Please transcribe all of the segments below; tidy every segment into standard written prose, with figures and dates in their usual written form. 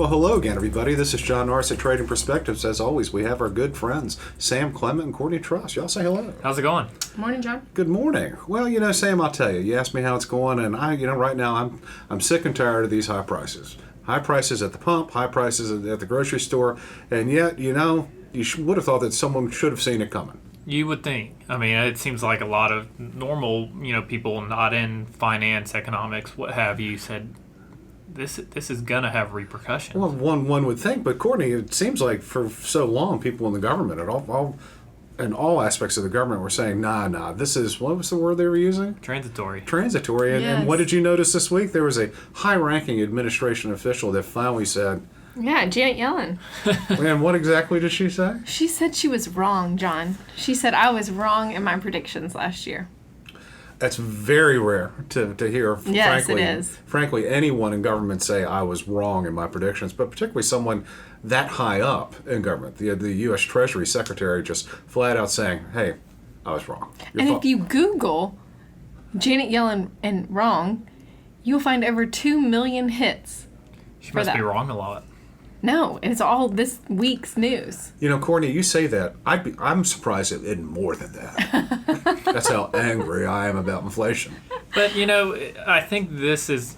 Well, hello again, everybody. This is John Norris at Trading Perspectives. As always, we have our good friends, Sam Clement and Courtney Truss. Y'all say hello. How's it going? Morning, John. Good morning. Well, Sam, I'll tell you. You asked me how it's going, and right now I'm sick and tired of these high prices. High prices at the pump, high prices at the grocery store, and yet, you would have thought that someone should have seen it coming. You would think. I mean, it seems like a lot of normal, people not in finance, economics, what have you, said this is going to have repercussions. Well, one would think, but Courtney, it seems like for so long, people in the government, in all aspects of the government, were saying, nah, this is, what was the word they were using? Transitory. And what did you notice this week? There was a high-ranking administration official that finally said... Yeah, Janet Yellen. And what exactly did she say? She said she was wrong, John. She said I was wrong in my predictions last year. That's very rare to hear. Yes, frankly, it is. Frankly, anyone in government say I was wrong in my predictions, but particularly someone that high up in government, the U.S. Treasury Secretary, just flat out saying, "Hey, I was wrong." If you Google Janet Yellen and wrong, you'll find over 2 million hits. She must be wrong a lot. No, it's all this week's news. Courtney, you say that. I'm surprised it isn't more than that. That's how angry I am about inflation. But, I think this is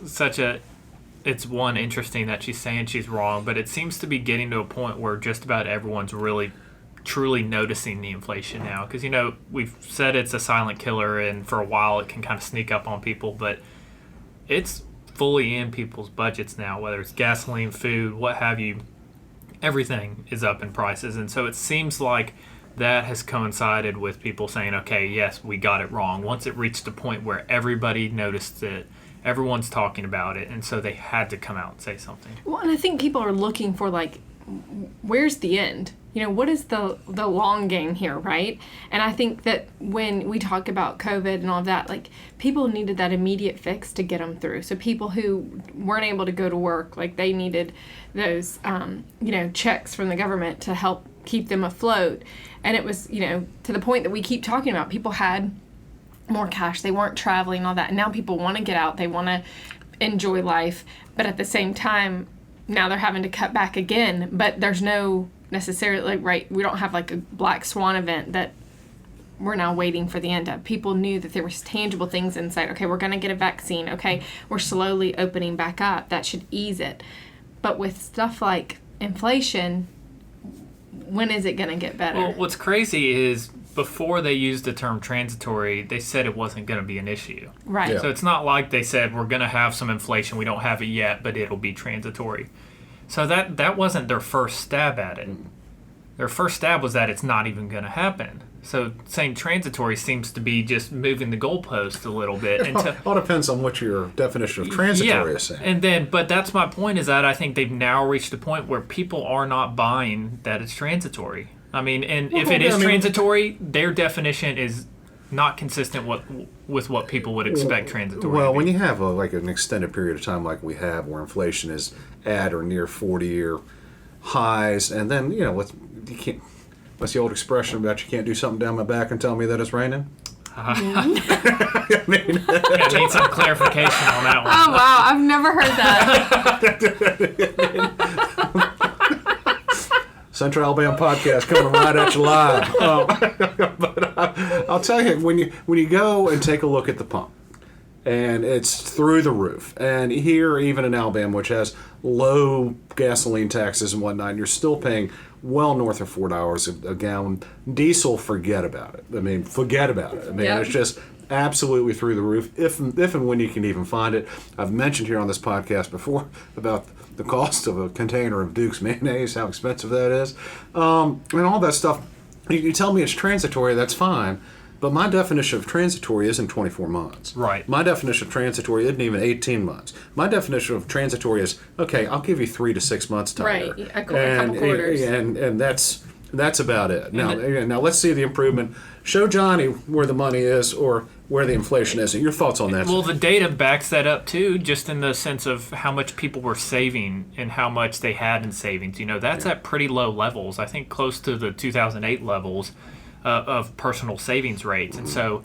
it's interesting that she's saying she's wrong, but it seems to be getting to a point where just about everyone's really, truly noticing the inflation now. Because, we've said it's a silent killer, and for a while it can kind of sneak up on people, but it's fully in people's budgets now, whether it's gasoline, food, what have you. Everything is up in prices, and so it seems like that has coincided with people saying, okay, yes, we got it wrong. Once it reached a point where everybody noticed it, everyone's talking about it, and so they had to come out and say something. Well, and I think people are looking for, where's the end? What is the long game here, right? And I think that when we talk about COVID and all of that, people needed that immediate fix to get them through. So people who weren't able to go to work, they needed those, checks from the government to help keep them afloat. And it was, to the point that we keep talking about, people had more cash. They weren't traveling and all that. And now people want to get out. They want to enjoy life. But at the same time, now they're having to cut back again. But there's no necessarily, we don't have a black swan event that we're now waiting for the end of. People knew that there was tangible things in sight. Okay, we're going to get a vaccine. Okay, we're slowly opening back up. That should ease it. But with stuff like inflation, when is it going to get better? Well, what's crazy is before they used the term transitory, they said it wasn't going to be an issue. Right. Yeah. So it's not like they said we're going to have some inflation. We don't have it yet, but it'll be transitory. So that wasn't their first stab at it. Their first stab was that it's not even going to happen. So saying transitory seems to be just moving the goalpost a little bit. It all depends on what your definition of transitory is saying. But that's my point, is that I think they've now reached a point where people are not buying that it's transitory. I mean, and if it is transitory, their definition is not consistent with what people would expect transitory. Well, when you have an extended period of time like we have, where inflation is at or near 40-year highs, and then you can't. What's the old expression about you can't do something down my back and tell me that it's raining? I need some clarification on that one. Oh wow, I've never heard that. Central Alabama podcast coming right at you live. But I'll tell you, when you go and take a look at the pump, and it's through the roof, and here, even in Alabama, which has low gasoline taxes and whatnot, you're still paying well north of $4 a gallon. Diesel, forget about it. Yep. It's just absolutely through the roof, if and when you can even find it. I've mentioned here on this podcast before about the cost of a container of Duke's mayonnaise, how expensive that is, and all that stuff. You tell me it's transitory, that's fine, but my definition of transitory isn't 24 months. Right. My definition of transitory isn't even 18 months. My definition of transitory is, okay, I'll give you 3 to 6 months time. Right, a couple quarters. And that's about it. Now let's see the improvement. Show Johnny where the money is or where the inflation is. Your thoughts on that? Well, the data backs that up too, just in the sense of how much people were saving and how much they had in savings. That's at pretty low levels. I think close to the 2008 levels of personal savings rates. And so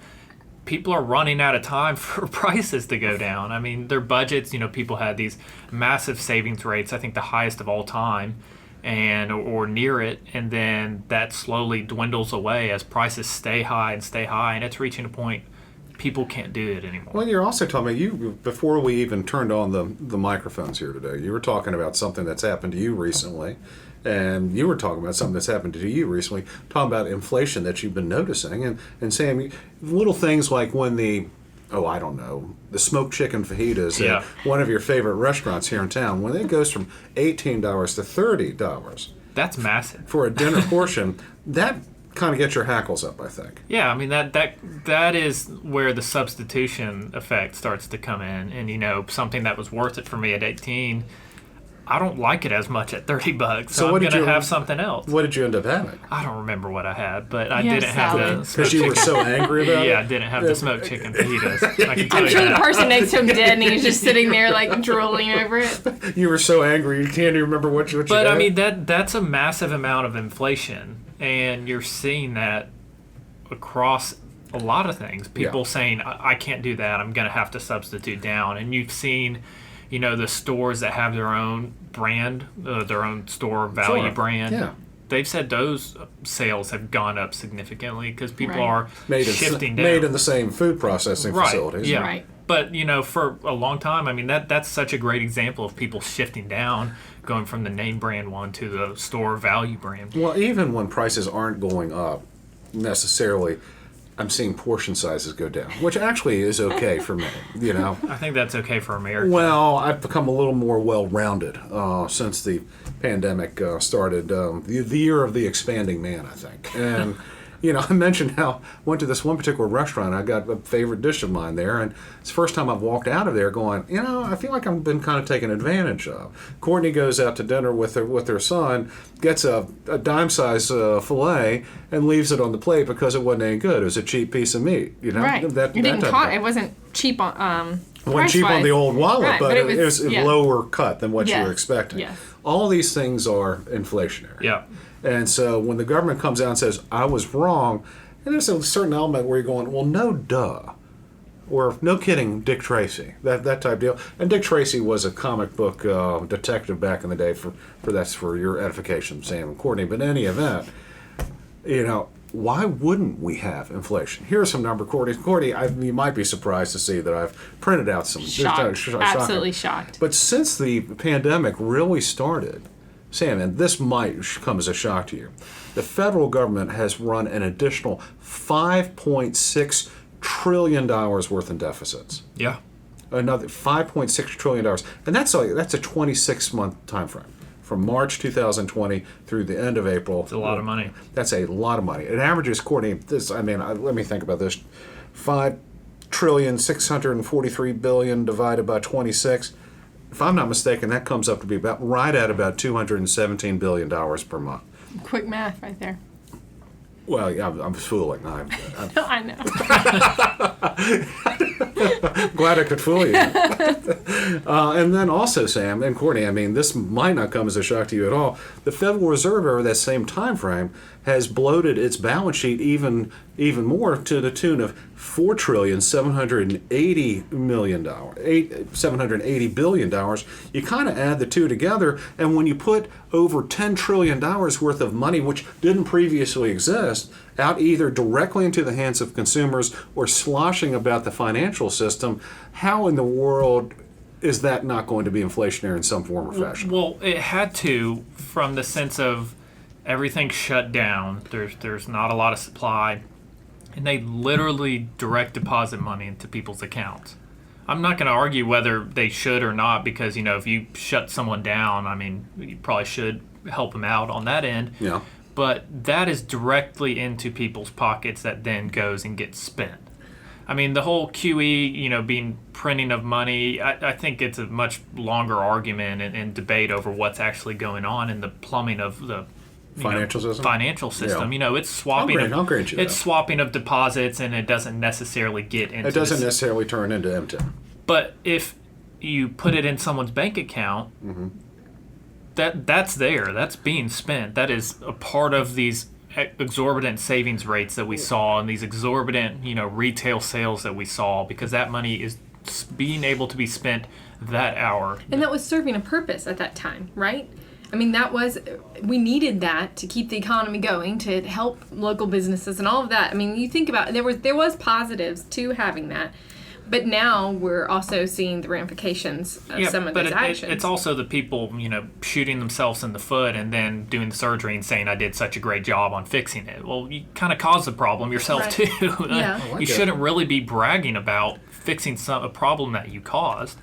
people are running out of time for prices to go down. I mean, their budgets, people had these massive savings rates, I think the highest of all time, or near it, and then that slowly dwindles away as prices stay high, and it's reaching a point people can't do it anymore. Well, you're also talking about, before we even turned on the microphones here today, you were talking about something that's happened to you recently, and you were talking about something that's happened to you recently, talking about inflation that you've been noticing, and Sam, little things like when the smoked chicken fajitas at one of your favorite restaurants here in town, when it goes from $18 to $30. That's massive. For a dinner portion, that kind of gets your hackles up, I think. Yeah, I mean, that is where the substitution effect starts to come in. And, something that was worth it for me at 18, I don't like it as much at $30. So I'm going to have something else. What did you end up having? I don't remember what I had, but I didn't have the smoked because you were so angry about it? Yeah, I didn't have the smoked chicken fajitas. I'm sure the person next to him did, and he was just sitting there like drooling over it. You were so angry you can't even remember what you had. But I mean, that's a massive amount of inflation, and you're seeing that across a lot of things. People saying, I can't do that, I'm going to have to substitute down. And you've seen, the stores that have their own brand, their own store value brand. Yeah. They've said those sales have gone up significantly because people are shifting down. Made in the same food processing facilities. Yeah. Right. But, for a long time, I mean, that's such a great example of people shifting down, going from the name brand one to the store value brand. Well, even when prices aren't going up necessarily, I'm seeing portion sizes go down, which actually is okay for me, I think that's okay for America. Well, I've become a little more well-rounded since the pandemic started. The year of the expanding man, I think. And, I mentioned how I went to this one particular restaurant. I got a favorite dish of mine there, and it's the first time I've walked out of there going, I feel like I've been kind of taken advantage of. Courtney goes out to dinner with her son, gets a dime-size fillet, and leaves it on the plate because it wasn't any good. It was a cheap piece of meat. Right. It wasn't cheap on it wasn't cheap on the old wallet, right, but it was lower cut than what you were expecting. Yeah. All these things are inflationary. Yeah. And so when the government comes out and says, I was wrong, and there's a certain element where you're going, well, no duh. Or, no kidding, Dick Tracy, that type deal. And Dick Tracy was a comic book detective back in the day, that's for your edification, Sam and Courtney. But in any event, why wouldn't we have inflation? Here's some number, Courtney. Courtney, you might be surprised to see that I've printed out some. Absolutely shocked. But since the pandemic really started, Sam, and this might come as a shock to you, the federal government has run an additional $5.6 trillion worth in deficits. Yeah. Another $5.6 trillion. And that's a 26-month time frame. From March 2020 through the end of April. It's a lot of money. That's a lot of money. It averages, Courtney, let me think about this. $5.643 trillion divided by 26. If I'm not mistaken, that comes up to be about $217 billion per month. Quick math right there. Well, yeah, I'm fooling. I know. Glad I could fool you. And then also, Sam and Courtney, this might not come as a shock to you at all. The Federal Reserve over that same time frame has bloated its balance sheet even more to the tune of $780 billion. You kind of add the two together, and when you put over $10 trillion worth of money, which didn't previously exist, out either directly into the hands of consumers or sloshing about the financial system, how in the world is that not going to be inflationary in some form or fashion? Well, it had to, from the sense of everything shut down. There's not a lot of supply. And they literally direct deposit money into people's accounts. I'm not going to argue whether they should or not because, if you shut someone down, you probably should help them out on that end. Yeah. But that is directly into people's pockets that then goes and gets spent. The whole QE, being printing of money, I think it's a much longer argument and debate over what's actually going on in the plumbing of the financial system. Yeah. It's swapping. I'll grant you that. It's swapping of deposits, and it doesn't necessarily get into. It doesn't necessarily turn into MTIM. But if you put it in someone's bank account, that's there. That's being spent. That is a part of these exorbitant savings rates that we saw and these exorbitant, retail sales that we saw, because that money is being able to be spent that hour. And that was serving a purpose at that time, right? I mean, we needed that to keep the economy going, to help local businesses and all of that. I mean, you think about it, there was positives to having that. But now we're also seeing the ramifications of some of these actions. It's also the people, shooting themselves in the foot and then doing the surgery and saying, I did such a great job on fixing it. Well, you kind of caused the problem yourself, right. too. Yeah. You shouldn't really be bragging about fixing a problem that you caused.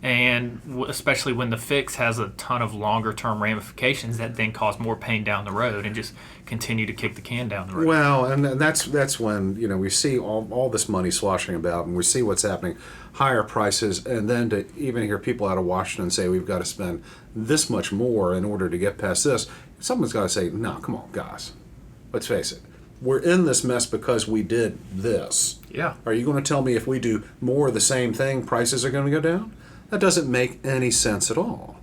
And especially when the fix has a ton of longer-term ramifications that then cause more pain down the road and just continue to kick the can down the road. Well, and that's when we see all this money sloshing about, and we see what's happening, higher prices, and then to even hear people out of Washington say we've got to spend this much more in order to get past this. Someone's got to say, no, come on, guys. Let's face it. We're in this mess because we did this. Yeah. Are you going to tell me if we do more of the same thing, prices are going to go down? That doesn't make any sense at all.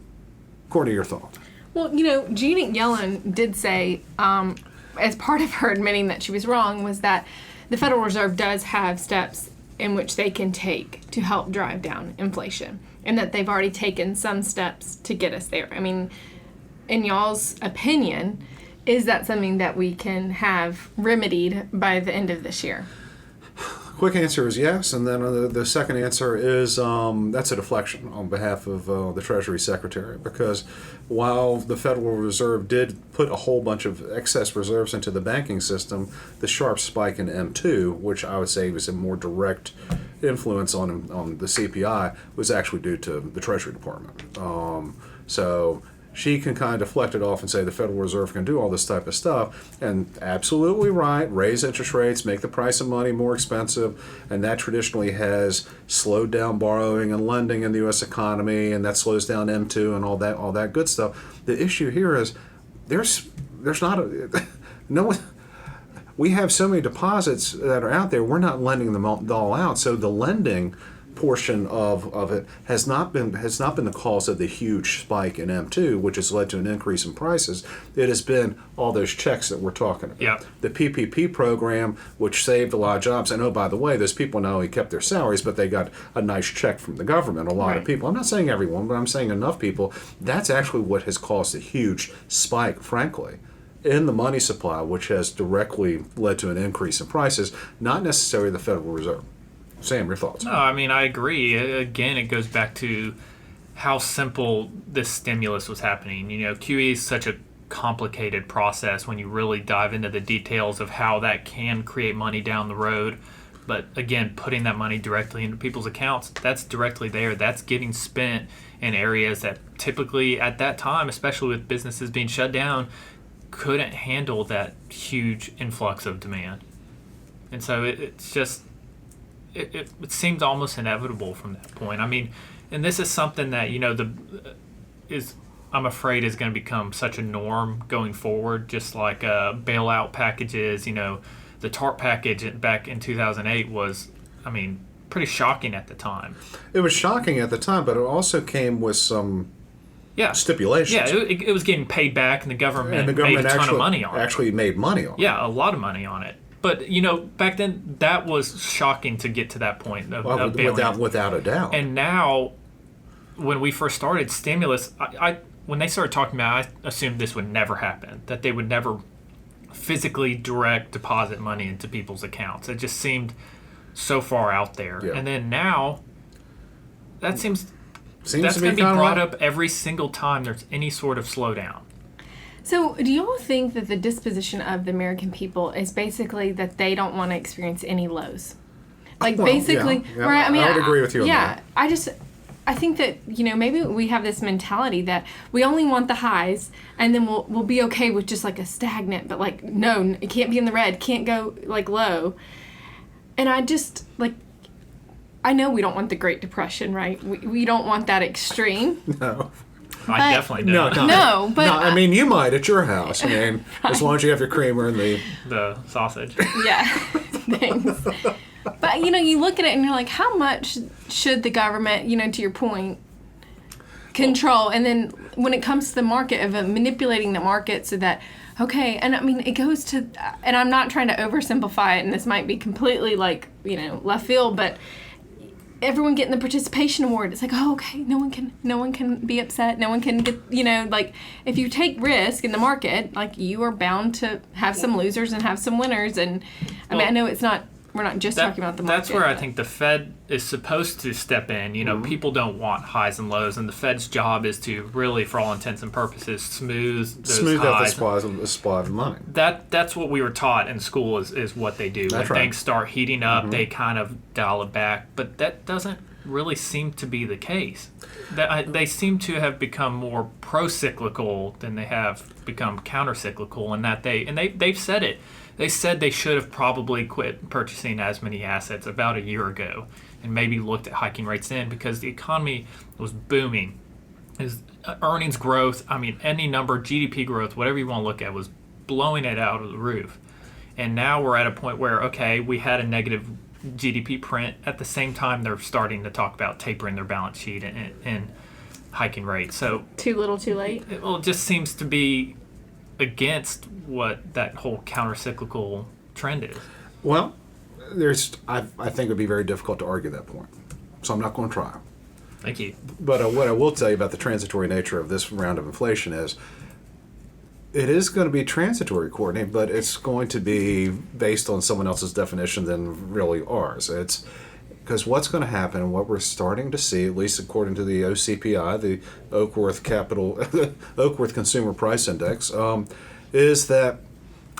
Courtney, your thought? Well, Janet Yellen did say, as part of her admitting that she was wrong, was that the Federal Reserve does have steps in which they can take to help drive down inflation, and that they've already taken some steps to get us there. I mean, in y'all's opinion, is that something that we can have remedied by the end of this year? Quick answer is yes, and then the second answer is that's a deflection on behalf of the Treasury Secretary, because while the Federal Reserve did put a whole bunch of excess reserves into the banking system, the sharp spike in M2, which I would say was a more direct influence on the CPI, was actually due to the Treasury Department. So she can kind of deflect it off and say the Federal Reserve can do all this type of stuff, and absolutely right, raise interest rates, make the price of money more expensive, and that traditionally has slowed down borrowing and lending in the U.S. economy, and that slows down M2 and all that good stuff. The issue here is there's not no one. We have so many deposits that are out there. We're not lending them all out, so the lending portion of it has not been the cause of the huge spike in M2, which has led to an increase in prices. It has been all those checks that we're talking about. Yep. The PPP program, which saved a lot of jobs. And oh, by the way, those people not only kept their salaries, but they got a nice check from the government. A lot of people. I'm not saying everyone, but I'm saying enough people. That's actually what has caused a huge spike, frankly, in the money supply, which has directly led to an increase in prices, not necessarily the Federal Reserve. Sam, your thoughts? No, I mean, I agree. Again, it goes back to how simple this stimulus was happening. QE is such a complicated process when you really dive into the details of how that can create money down the road. But again, putting that money directly into people's accounts, that's directly there. That's getting spent in areas that typically at that time, especially with businesses being shut down, couldn't handle that huge influx of demand. And so it's just... It seemed almost inevitable from that point. I mean, and this is something that I'm afraid is going to become such a norm going forward. Just like bailout packages, the TARP package back in 2008 was, I mean, pretty shocking at the time. It was shocking at the time, but it also came with some stipulations. Yeah, it was getting paid back, and the government made a ton of money on it. Actually made money on it. Yeah, a lot of money on it. But, back then, that was shocking to get to that point of bailing. Without a doubt. And now, when we first started stimulus, when they started talking about it, I assumed this would never happen, that they would never physically direct deposit money into people's accounts. It just seemed so far out there. Yeah. And then now, that that's going to be brought up every single time there's any sort of slowdown. So, do you all think that the disposition of the American people is basically that they don't want to experience any lows? Right? I mean, I would agree with you on that. I think that, maybe we have this mentality that we only want the highs, and then we'll be okay with just like a stagnant, but no, it can't be in the red, can't go low. And I know we don't want the Great Depression, right? We don't want that extreme. No. I definitely don't. No, but... No, I mean, you might at your house. I mean, as long as you have your creamer and the sausage. Yeah, thanks. But, you look at it and you're like, how much should the government, to your point, control. And then when it comes to the market, of manipulating the market so that, okay, and I mean, it goes to, and I'm not trying to oversimplify it, and this might be completely like, left field, but everyone getting the participation award, it's like, oh, okay, no one can be upset, no one can get, like, if you take risk in the market, like, you are bound to have some losers and have some winners. And I mean, I know we're not just talking about the market. That's where I think the Fed is supposed to step in. People don't want highs and lows, and the Fed's job is to really, for all intents and purposes, smooth out the supply of money. That's what we were taught in school is what they do. That's when right. things start heating up, they kind of dial it back. But that doesn't really seem to be the case. They seem to have become more pro-cyclical than they have become counter-cyclical, in that they've said it. They said they should have probably quit purchasing as many assets about a year ago and maybe looked at hiking rates then, because the economy was booming. Earnings growth, I mean, any number, GDP growth, whatever you want to look at, was blowing it out of the roof. And now we're at a point where, okay, we had a negative GDP print. At the same time, they're starting to talk about tapering their balance sheet and hiking rates. So too little, too late. It just seems to be against what that whole counter-cyclical trend is. Well, I think it would be very difficult to argue that point. So I'm not going to try. Thank you. But what I will tell you about the transitory nature of this round of inflation is it is going to be transitory, Courtney, but it's going to be based on someone else's definition than really ours. It's because what's going to happen, and what we're starting to see, at least according to the OCPI, the Oakworth Consumer Price Index, is that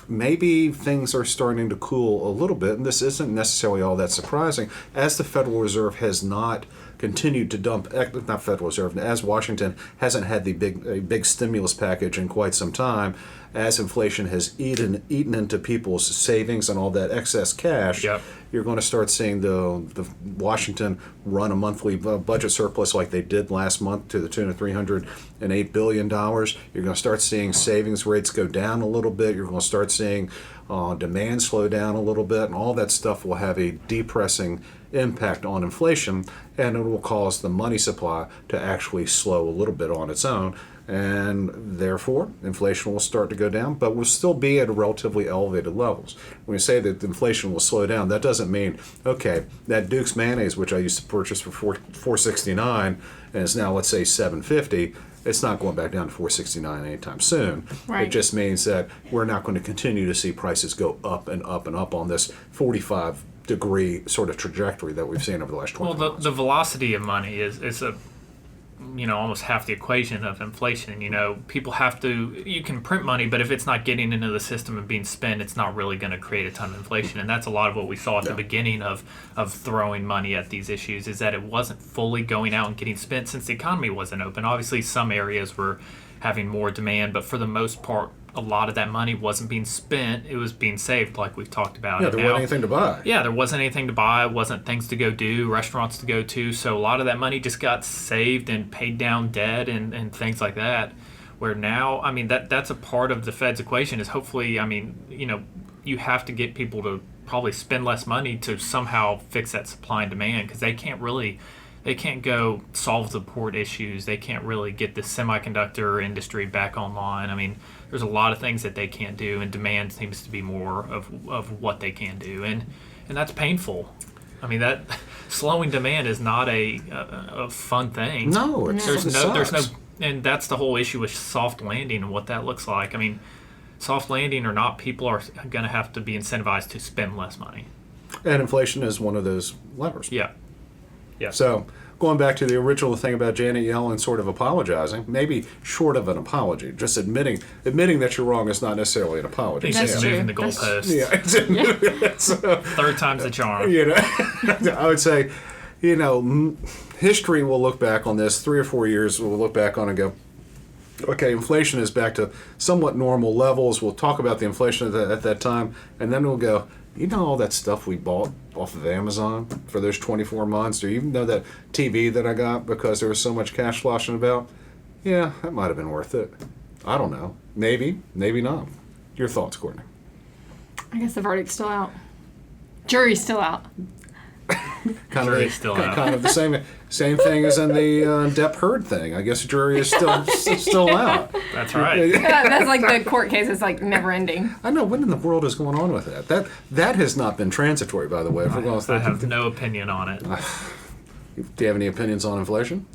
maybe things are starting to cool a little bit, and this isn't necessarily all that surprising, as the Federal Reserve has not continued to dump, not Federal Reserve, as Washington hasn't had the big stimulus package in quite some time, as inflation has eaten into people's savings and all that excess cash. Yep. You're going to start seeing the Washington run a monthly budget surplus like they did last month to the tune of $308 billion. You're going to start seeing savings rates go down a little bit. You're going to start seeing demand slow down a little bit, and all that stuff will have a depressing impact on inflation, and it will cause the money supply to actually slow a little bit on its own, and therefore inflation will start to go down, but will still be at relatively elevated levels. When you say that inflation will slow down, that doesn't mean, okay, that Duke's mayonnaise, which I used to purchase for $4.69 and is now, let's say, $7.50, it's not going back down to $4.69 anytime soon. Right. It just means that we're not going to continue to see prices go up and up and up on this 45-degree sort of trajectory that we've seen over the last 20 months. Well, the velocity of money is a almost half the equation of inflation. People have to, you can print money, but if it's not getting into the system and being spent, it's not really going to create a ton of inflation. And that's a lot of what we saw at the beginning of throwing money at these issues, is that it wasn't fully going out and getting spent since the economy wasn't open. Obviously, some areas were having more demand, but for the most part, a lot of that money wasn't being spent. It was being saved, like we've talked about. Yeah, there wasn't anything to buy. Yeah, there wasn't anything to buy, wasn't things to go do, restaurants to go to. So a lot of that money just got saved and paid down debt and things like that. Where now, I mean, that's a part of the Fed's equation, is hopefully, you have to get people to probably spend less money to somehow fix that supply and demand, because they can't go solve the port issues. They can't really get the semiconductor industry back online. I mean, there's a lot of things that they can't do, and demand seems to be more of what they can do, and that's painful. I mean, that slowing demand is not a fun thing. No, there's no, and that's the whole issue with soft landing and what that looks like. I mean, soft landing or not, people are going to have to be incentivized to spend less money. And inflation is one of those levers. Yeah. Yeah. So going back to the original thing about Janet Yellen sort of apologizing, maybe short of an apology, just admitting that you're wrong is not necessarily an apology. He's just moving the goalposts. Yeah. So, third time's the charm. I would say, history will look back on this, 3 or 4 years, we'll look back on and go, okay, inflation is back to somewhat normal levels. We'll talk about the inflation at that time, and then we'll go, all that stuff we bought off of Amazon for those 24 months, or even know that TV that I got because there was so much cash sloshing about? Yeah, that might have been worth it. I don't know. Maybe, maybe not. Your thoughts, Courtney? I guess the verdict's still out. Jury's still out. Kind of the same. Same thing as in the Depp Heard thing. I guess the jury is still out. That's right. Yeah, that's like the court case is like never ending. I know. What in the world is going on with that? That has not been transitory, by the way. I have no opinion on it. Do you have any opinions on inflation?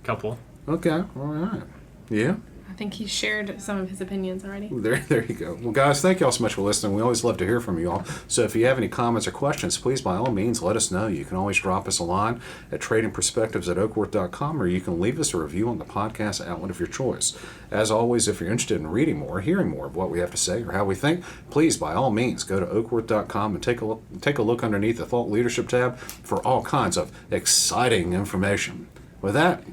Couple. Okay. All right. Yeah. I think he shared some of his opinions already. There you go. Well, guys, thank you all so much for listening. We always love to hear from you all. So if you have any comments or questions, please, by all means, let us know. You can always drop us a line at tradingperspectives@oakworth.com, or you can leave us a review on the podcast outlet of your choice. As always, if you're interested in reading more, hearing more of what we have to say or how we think, please, by all means, go to oakworth.com and take a look underneath the Thought Leadership tab for all kinds of exciting information. With that,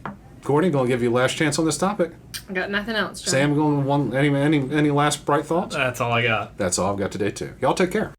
Courtney, going to give you last chance on this topic. I got nothing else, John. Sam, any last bright thoughts? That's all I got. That's all I've got today, too. Y'all take care.